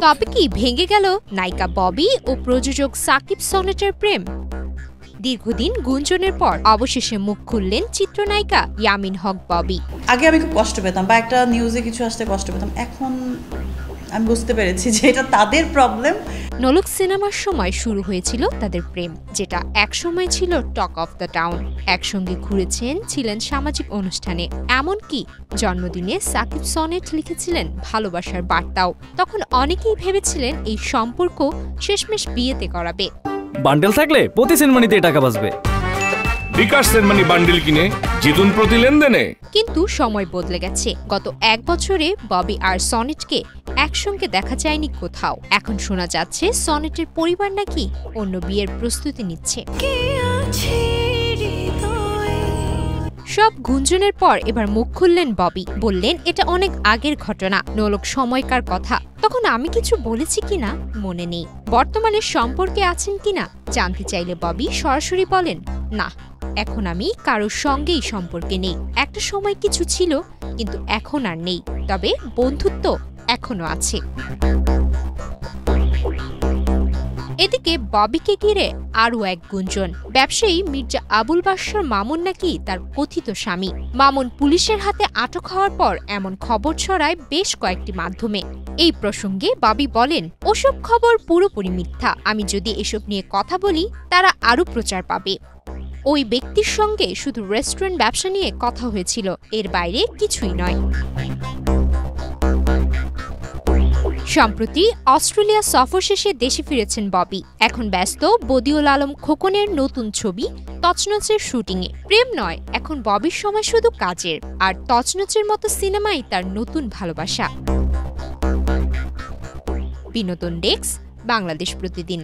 তবে কি ভেঙে গেল নায়িকা ববি ও প্রযোজক সাকিব সনেটের প্রেম? দীর্ঘদিন গুঞ্জনের পর অবশেষে মুখ খুললেন চিত্রনায়িকা ইয়ামিন হক ববি। আগে আমি খুব কষ্ট পেতাম, বা একটা নিউজে কিছু আসতে কষ্ট পেতাম, এখন আমি বুঝতে পেরেছি যে এটা তাদের প্রবলেম। নোলক সিনেমার সময় শুরু হয়েছিল তাদের প্রেম, যেটা একসময় ছিল টক অফ দ্য টাউন। একসঙ্গে ঘুরেছেন, ছিলেন সামাজিক অনুষ্ঠানে, এমনকি জন্মদিনে সাকিব সনেট লিখেছিলেন ভালোবাসার বার্তাও। তখন অনেকেই ভেবেছিলেন এই সম্পর্ক শেষমেশ বিয়েতে করাবে। বান্ডেল থাকলে প্রতি সেনমানিতে টাকা বাঁচবে। বিকাশ সেনমানি বান্ডেল কিনে জিতুন প্রতি লেনদেনে। কিন্তু সময় বদলে গেছে। গত এক বছরে ববি আর সনেটকে একসঙ্গে দেখা যায়নি কোথাও। এখন শোনা যাচ্ছে সনেটের পরিবার নাকি অন্য বিয়ের প্রস্তুতি নিচ্ছে। সব গুঞ্জনের পর এবার মুখ খুললেন ববি, বললেন এটা অনেক আগের ঘটনা, নোলক সময়কার কথা। তখন আমি কিছু বলেছি কিনা মনে নেই। বর্তমানে সম্পর্কে আছেন কিনা জানতে চাইলে ববি সরাসরি বলেন, না, এখন আমি কারোর সঙ্গেই সম্পর্কে নেই। একটা সময় কিছু ছিল, কিন্তু এখন আর নেই, তবে বন্ধুত্ব এখনো আছে। এদিকে ববিকে ঘিরে আরও এক গুঞ্জন। ব্যবসায়ী মির্জা আবুল বাশার মামুন নাকি তার কথিত স্বামী। মামুন পুলিশের হাতে আটক হওয়ার পর এমন খবর ছড়ায় বেশ কয়েকটি মাধ্যমে। এই প্রসঙ্গে ববি বলেন, ওসব খবর পুরোপুরি মিথ্যা। আমি যদি এসব নিয়ে কথা বলি তারা আরও প্রচার পাবে। ওই ব্যক্তির সঙ্গে শুধু রেস্টুরেন্ট ব্যবসা নিয়ে কথা হয়েছিল, এর বাইরে কিছুই নয়। সম্প্রতি অস্ট্রেলিয়া সফর শেষে দেশে ফিরেছেন ববি। এখন ব্যস্ত বদিউল আলম খোকনের নতুন ছবি তছনছের শুটিংয়ে। প্রেম নয়, এখন ববির সময় শুধু কাজের, আর তছনছের মতো সিনেমাই তার নতুন ভালোবাসা। বিনোদন ডেস্ক, বাংলাদেশ প্রতিদিন।